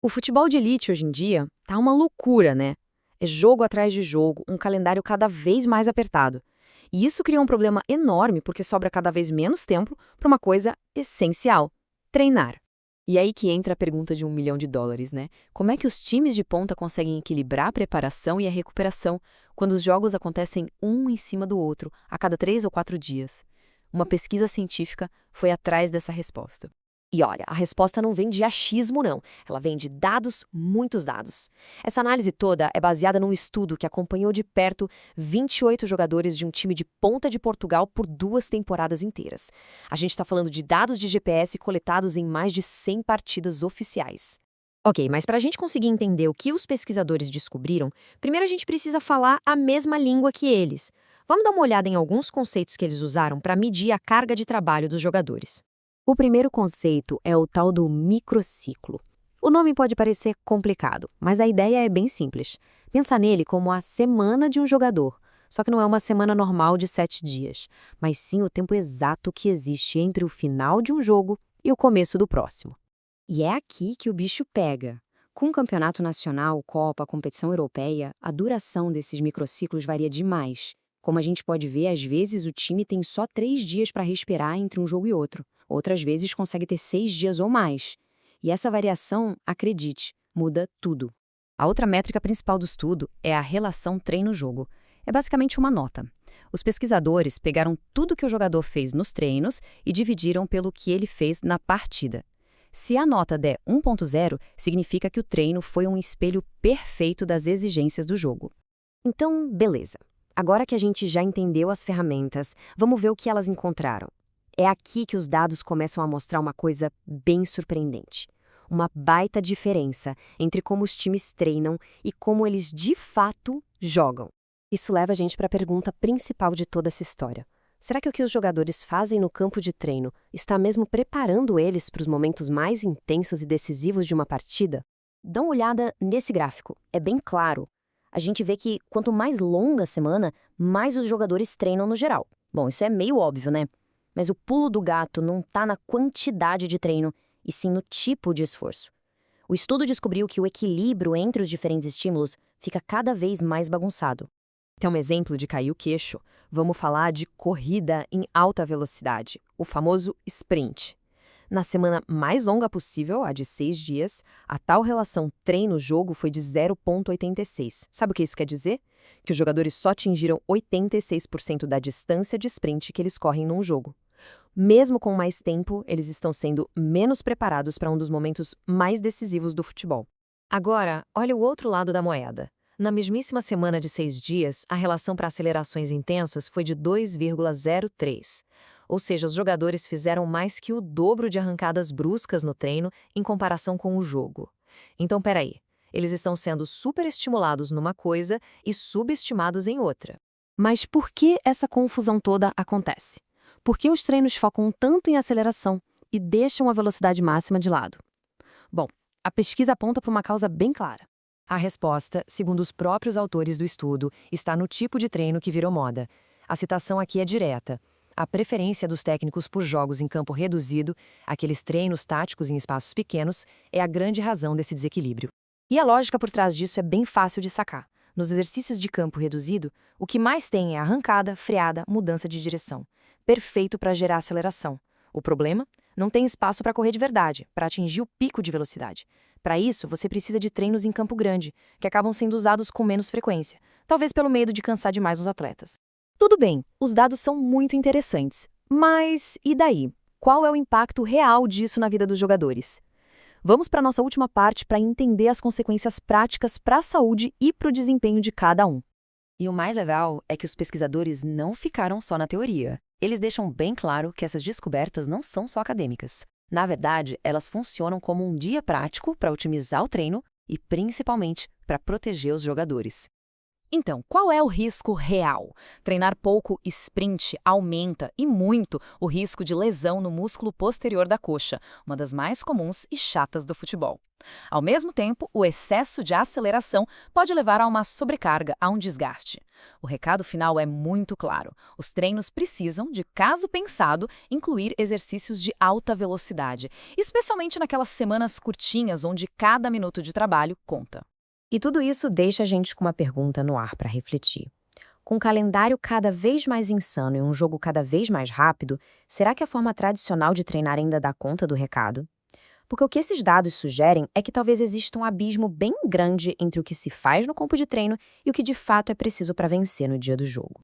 O futebol de elite hoje em dia tá uma loucura, né? É jogo atrás de jogo, um calendário cada vez mais apertado. E isso cria um problema enorme porque sobra cada vez menos tempo para uma coisa essencial: treinar. E aí que entra a pergunta de US$ 1 milhão, né? Como é que os times de ponta conseguem equilibrar a preparação e a recuperação quando os jogos acontecem um em cima do outro, a cada 3 ou 4 dias? Uma pesquisa científica foi atrás dessa resposta. E olha, a resposta não vem de achismo, não. Ela vem de dados, muitos dados. Essa análise toda é baseada num estudo que acompanhou de perto 28 jogadores de um time de ponta de Portugal por 2 temporadas inteiras. A gente está falando de dados de GPS coletados em mais de 100 partidas oficiais. Ok, mas para a gente conseguir entender o que os pesquisadores descobriram, primeiro a gente precisa falar a mesma língua que eles. Vamos dar uma olhada em alguns conceitos que eles usaram para medir a carga de trabalho dos jogadores. O primeiro conceito é o tal do microciclo. O nome pode parecer complicado, mas a ideia é bem simples. Pensa nele como a semana de um jogador, só que não é uma semana normal de 7 dias, mas sim o tempo exato que existe entre o final de um jogo e o começo do próximo. E é aqui que o bicho pega. Com o campeonato nacional, Copa, competição europeia, a duração desses microciclos varia demais. Como a gente pode ver, às vezes o time tem só 3 dias para respirar entre um jogo e outro. Outras vezes consegue ter 6 dias ou mais. E essa variação, acredite, muda tudo. A outra métrica principal do estudo é a relação treino-jogo. É basicamente uma nota. Os pesquisadores pegaram tudo que o jogador fez nos treinos e dividiram pelo que ele fez na partida. Se a nota der 1.0, significa que o treino foi um espelho perfeito das exigências do jogo. Então, beleza. Agora que a gente já entendeu as ferramentas, vamos ver o que elas encontraram. É aqui que os dados começam a mostrar uma coisa bem surpreendente. Uma baita diferença entre como os times treinam e como eles de fato jogam. Isso leva a gente para a pergunta principal de toda essa história. Será que o que os jogadores fazem no campo de treino está mesmo preparando eles para os momentos mais intensos e decisivos de uma partida? Dá uma olhada nesse gráfico, é bem claro. A gente vê que quanto mais longa a semana, mais os jogadores treinam no geral. Bom, isso é meio óbvio, né? Mas o pulo do gato não está na quantidade de treino, e sim no tipo de esforço. O estudo descobriu que o equilíbrio entre os diferentes estímulos fica cada vez mais bagunçado. Tem um exemplo de cair o queixo. Vamos falar de corrida em alta velocidade, o famoso sprint. Na semana mais longa possível, a de 6 dias, a tal relação treino-jogo foi de 0,86. Sabe o que isso quer dizer? Que os jogadores só atingiram 86% da distância de sprint que eles correm num jogo. Mesmo com mais tempo, eles estão sendo menos preparados para um dos momentos mais decisivos do futebol. Agora, olha o outro lado da moeda. Na mesmíssima semana de 6 dias, a relação para acelerações intensas foi de 2,03. Ou seja, os jogadores fizeram mais que o dobro de arrancadas bruscas no treino em comparação com o jogo. Então, peraí, eles estão sendo superestimulados numa coisa e subestimados em outra. Mas por que essa confusão toda acontece? Por que os treinos focam tanto em aceleração e deixam a velocidade máxima de lado? Bom, a pesquisa aponta para uma causa bem clara. A resposta, segundo os próprios autores do estudo, está no tipo de treino que virou moda. A citação aqui é direta. A preferência dos técnicos por jogos em campo reduzido, aqueles treinos táticos em espaços pequenos, é a grande razão desse desequilíbrio. E a lógica por trás disso é bem fácil de sacar. Nos exercícios de campo reduzido, o que mais tem é arrancada, freada, mudança de direção. Perfeito para gerar aceleração. O problema? Não tem espaço para correr de verdade, para atingir o pico de velocidade. Para isso, você precisa de treinos em campo grande, que acabam sendo usados com menos frequência, talvez pelo medo de cansar demais os atletas. Tudo bem, os dados são muito interessantes, mas e daí? Qual é o impacto real disso na vida dos jogadores? Vamos para a nossa última parte para entender as consequências práticas para a saúde e para o desempenho de cada um. E o mais legal é que os pesquisadores não ficaram só na teoria. Eles deixam bem claro que essas descobertas não são só acadêmicas. Na verdade, elas funcionam como um dia prático para otimizar o treino e, principalmente, para proteger os jogadores. Então, qual é o risco real? Treinar pouco sprint aumenta e muito o risco de lesão no músculo posterior da coxa, uma das mais comuns e chatas do futebol. Ao mesmo tempo, o excesso de aceleração pode levar a uma sobrecarga, a um desgaste. O recado final é muito claro. Os treinos precisam, de caso pensado, incluir exercícios de alta velocidade, especialmente naquelas semanas curtinhas onde cada minuto de trabalho conta. E tudo isso deixa a gente com uma pergunta no ar para refletir. Com um calendário cada vez mais insano e um jogo cada vez mais rápido, será que a forma tradicional de treinar ainda dá conta do recado? Porque o que esses dados sugerem é que talvez exista um abismo bem grande entre o que se faz no campo de treino e o que de fato é preciso para vencer no dia do jogo.